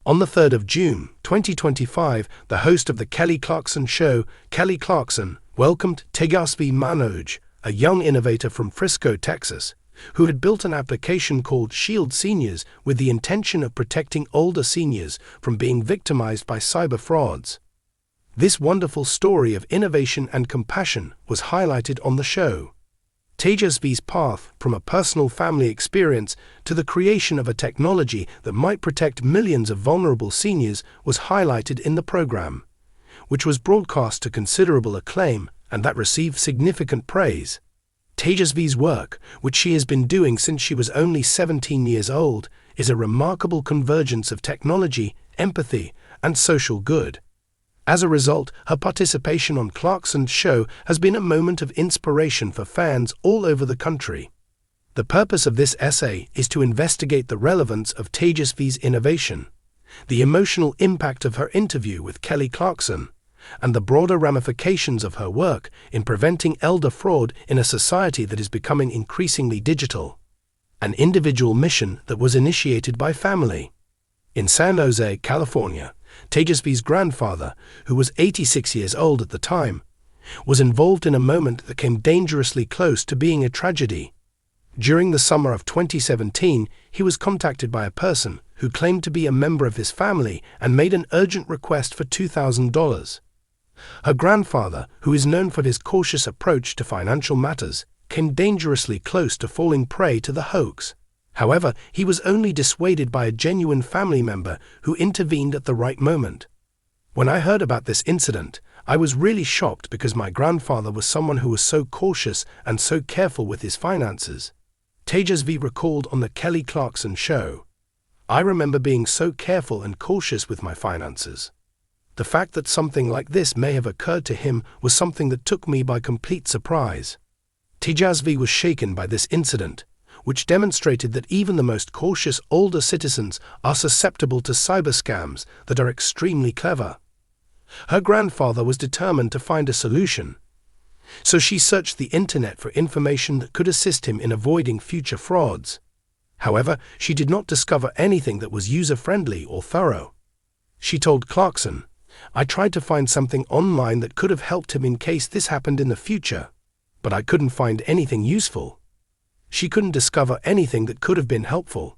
On the 3rd of June, 2025, the host of the Kelly Clarkson Show, Kelly Clarkson, welcomed Tejasvi Manoj, a young innovator from Frisco, Texas, who had built an application called Shield Seniors with the intention of protecting older seniors from being victimized by cyber frauds. This wonderful story of innovation and compassion was highlighted on the show. Tejasvi's path from a personal family experience to the creation of a technology that might protect millions of vulnerable seniors was highlighted in the program, which was broadcast to considerable acclaim and that received significant praise. Tejasvi's work, which she has been doing since she was only 17 years old, is a remarkable convergence of technology, empathy, and social good. As a result, her participation on Clarkson's show has been a moment of inspiration for fans all over the country. The purpose of this essay is to investigate the relevance of Tejasvi's innovation, the emotional impact of her interview with Kelly Clarkson, and the broader ramifications of her work in preventing elder fraud in a society that is becoming increasingly digital. An individual mission that was initiated by family. In San Jose, California, Tejasvi's grandfather, who was 86 years old at the time, was involved in a moment that came dangerously close to being a tragedy. During the summer of 2017, he was contacted by a person who claimed to be a member of his family and made an urgent request for $2,000. Her grandfather, who is known for his cautious approach to financial matters, came dangerously close to falling prey to the hoax. However, he was only dissuaded by a genuine family member who intervened at the right moment. When I heard about this incident, I was really shocked because my grandfather was someone who was so cautious and so careful with his finances. Tejasvi recalled on the Kelly Clarkson show, "I remember being so careful and cautious with my finances. The fact that something like this may have occurred to him was something that took me by complete surprise." Tejasvi was shaken by this incident, which demonstrated that even the most cautious older citizens are susceptible to cyber scams that are extremely clever. Her grandfather was determined to find a solution, so she searched the internet for information that could assist him in avoiding future frauds. However, she did not discover anything that was user-friendly or thorough. She told Clarkson, "I tried to find something online that could have helped him in case this happened in the future, but I couldn't find anything useful." She couldn't discover anything that could have been helpful.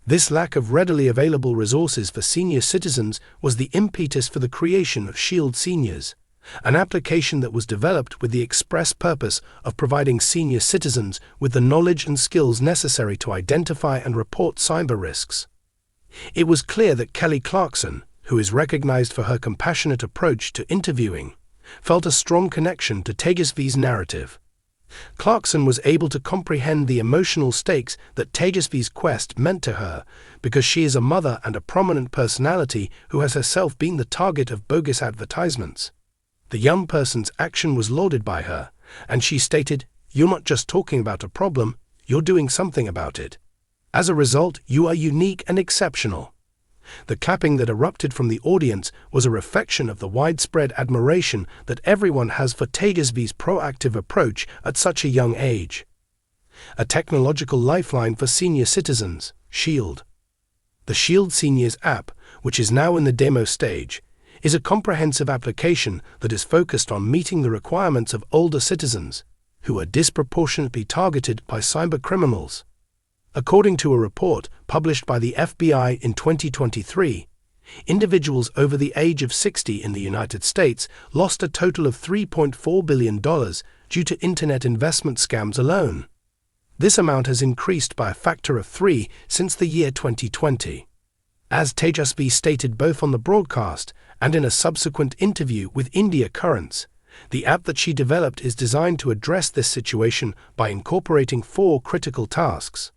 This lack of readily available resources for senior citizens was the impetus for the creation of Shield Seniors, an application that was developed with the express purpose of providing senior citizens with the knowledge and skills necessary to identify and report cyber risks. It was clear that Kelly Clarkson, who is recognized for her compassionate approach to interviewing, felt a strong connection to Tejasvi's narrative. Clarkson was able to comprehend the emotional stakes that Tejasvi's quest meant to her because she is a mother and a prominent personality who has herself been the target of bogus advertisements. The young person's action was lauded by her, and she stated, "You're not just talking about a problem, you're doing something about it. As a result, you are unique and exceptional." The clapping that erupted from the audience was a reflection of the widespread admiration that everyone has for Tejasvi's proactive approach at such a young age. A technological lifeline for senior citizens, Shield. The Shield Seniors app, which is now in the demo stage, is a comprehensive application that is focused on meeting the requirements of older citizens, who are disproportionately targeted by cyber criminals. According to a report published by the FBI in 2023, individuals over the age of 60 in the United States lost a total of $3.4 billion due to internet investment scams alone. This amount has increased by a factor of 3 since the year 2020. As Tejasvi stated both on the broadcast and in a subsequent interview with India Currents, the app that she developed is designed to address this situation by incorporating 4 critical tasks.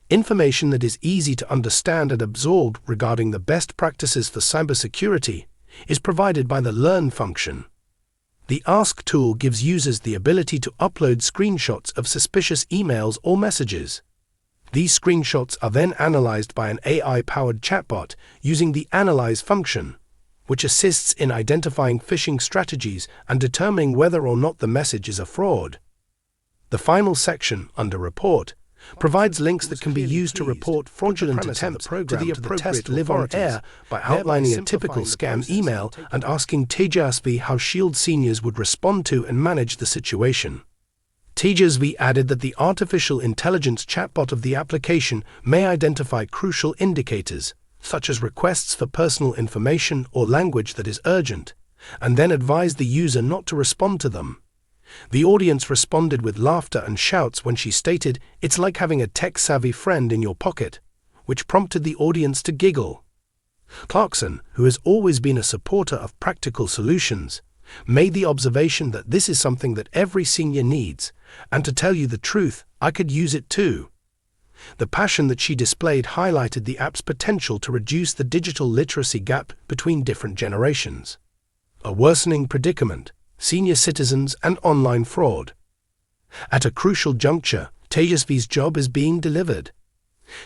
Information that is easy to understand and absorb regarding the best practices for cybersecurity is provided by the Learn function. The Ask tool gives users the ability to upload screenshots of suspicious emails or messages. These screenshots are then analyzed by an AI-powered chatbot using the Analyze function, which assists in identifying phishing strategies and determining whether or not the message is a fraud. The final section, under Report, provides links that can be used to report fraudulent attempts to the appropriate live on air by outlining a typical scam email and asking Tejasvi how Shield seniors would respond to and manage the situation. Tejasvi added that the artificial intelligence chatbot of the application may identify crucial indicators, such as requests for personal information or language that is urgent, and then advise the user not to respond to them. The audience responded with laughter and shouts when she stated, "It's like having a tech-savvy friend in your pocket," which prompted the audience to giggle. Clarkson, who has always been a supporter of practical solutions, made the observation that this is something that every senior needs, and to tell you the truth, I could use it too. The passion that she displayed highlighted the app's potential to reduce the digital literacy gap between different generations. A worsening predicament: senior citizens and online fraud. At a crucial juncture, Tejasvi's job is being delivered.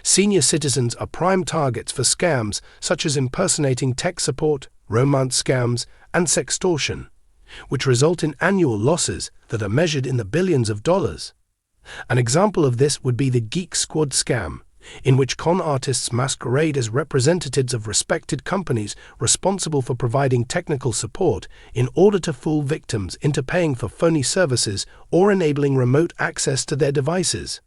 Senior citizens are prime targets for scams such as impersonating tech support, romance scams, and sextortion, which result in annual losses that are measured in the billions of dollars. An example of this would be the Geek Squad scam, in which con artists masquerade as representatives of respected companies responsible for providing technical support in order to fool victims into paying for phony services or enabling remote access to their devices.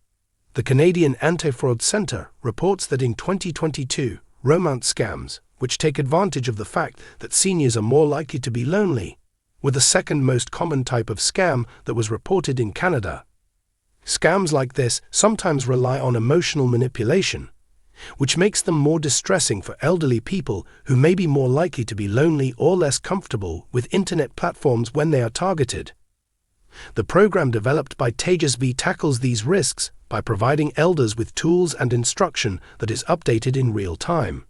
The Canadian Anti-Fraud Centre reports that in 2022, romance scams, which take advantage of the fact that seniors are more likely to be lonely, were the second most common type of scam that was reported in Canada. Scams like this sometimes rely on emotional manipulation, which makes them more distressing for elderly people who may be more likely to be lonely or less comfortable with internet platforms when they are targeted. The program developed by Tejasvi tackles these risks by providing elders with tools and instruction that is updated in real time.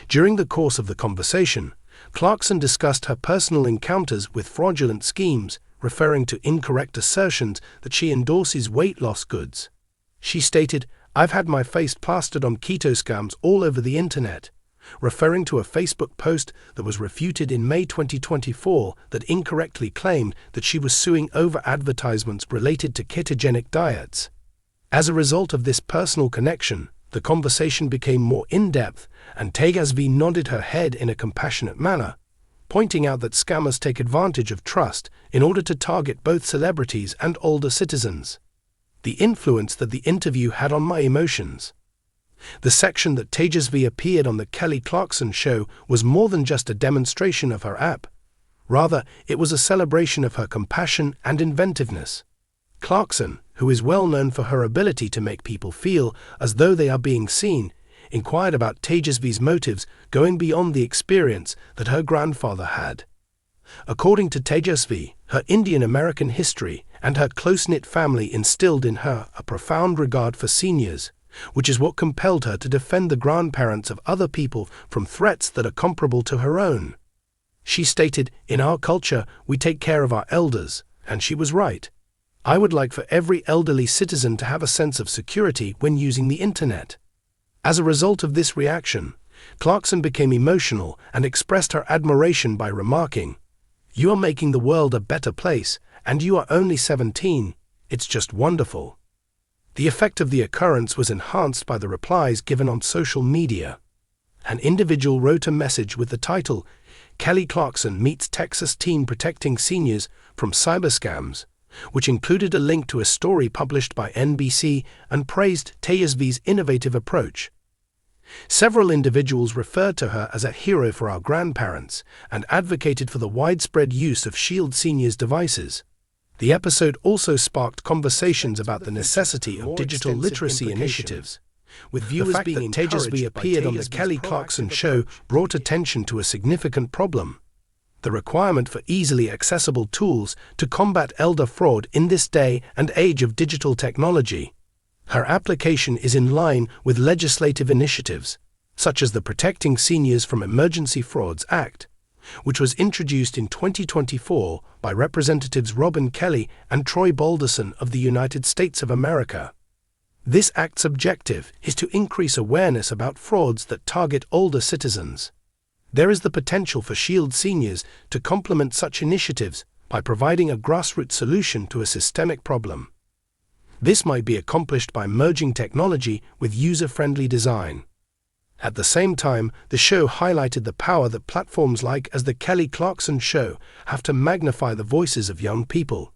During the course of the conversation, Clarkson discussed her personal encounters with fraudulent schemes, referring to incorrect assertions that she endorses weight loss goods. She stated, "I've had my face plastered on keto scams all over the internet," referring to a Facebook post that was refuted in May 2024 that incorrectly claimed that she was suing over advertisements related to ketogenic diets. As a result of this personal connection, the conversation became more in-depth, and Tejasvi nodded her head in a compassionate manner, pointing out that scammers take advantage of trust in order to target both celebrities and older citizens. The influence that the interview had on my emotions. The section that Tejasvi appeared on the Kelly Clarkson show was more than just a demonstration of her app. Rather, it was a celebration of her compassion and inventiveness. Clarkson, who is well known for her ability to make people feel as though they are being seen, inquired about Tejasvi's motives going beyond the experience that her grandfather had. According to Tejasvi, her Indian-American history and her close-knit family instilled in her a profound regard for seniors, which is what compelled her to defend the grandparents of other people from threats that are comparable to her own. She stated, "In our culture, we take care of our elders," and she was right. I would like for every elderly citizen to have a sense of security when using the internet. As a result of this reaction, Clarkson became emotional and expressed her admiration by remarking, "You are making the world a better place, and you are only 17. It's just wonderful." The effect of the occurrence was enhanced by the replies given on social media. An individual wrote a message with the title, "Kelly Clarkson meets Texas teen protecting seniors from cyber scams," which included a link to a story published by NBC and praised Tejasvi's innovative approach. Several individuals referred to her as a hero for our grandparents and advocated for the widespread use of Shield Seniors devices. The episode also sparked conversations about the necessity of digital literacy initiatives, with viewers being encouraged. Tejasvi appeared on the Kelly Clarkson show brought attention to a significant problem: the requirement for easily accessible tools to combat elder fraud in this day and age of digital technology. Her application is in line with legislative initiatives, such as the Protecting Seniors from Emergency Frauds Act, which was introduced in 2024 by Representatives Robin Kelly and Troy Balderson of the United States of America. This act's objective is to increase awareness about frauds that target older citizens. There is the potential for Shield Seniors to complement such initiatives by providing a grassroots solution to a systemic problem. This might be accomplished by merging technology with user-friendly design. At the same time, the show highlighted the power that platforms like as The Kelly Clarkson Show have to magnify the voices of young people.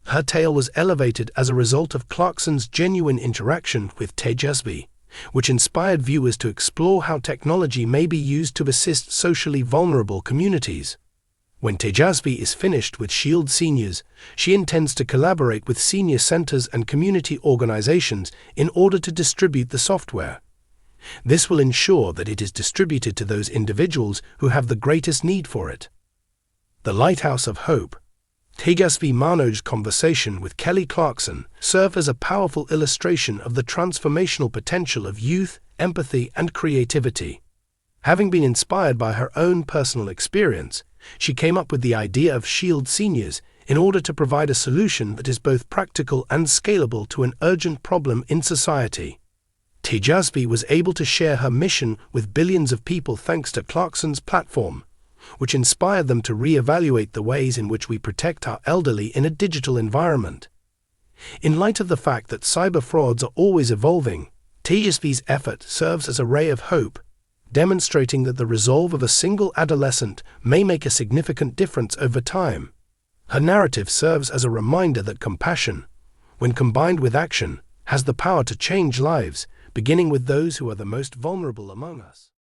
Her tale was elevated as a result of Clarkson's genuine interaction with Tejasvi, which inspired viewers to explore how technology may be used to assist socially vulnerable communities. When Tejasvi is finished with Shield Seniors, she intends to collaborate with senior centers and community organizations in order to distribute the software. This will ensure that it is distributed to those individuals who have the greatest need for it. The Lighthouse of Hope. Tejasvi Manoj's conversation with Kelly Clarkson served as a powerful illustration of the transformational potential of youth, empathy, and creativity. Having been inspired by her own personal experience, she came up with the idea of Shield Seniors in order to provide a solution that is both practical and scalable to an urgent problem in society. Tejasvi was able to share her mission with billions of people thanks to Clarkson's platform, which inspired them to re-evaluate the ways in which we protect our elderly in a digital environment. In light of the fact that cyber frauds are always evolving, Tejasvi's effort serves as a ray of hope, demonstrating that the resolve of a single adolescent may make a significant difference over time. Her narrative serves as a reminder that compassion, when combined with action, has the power to change lives, beginning with those who are the most vulnerable among us.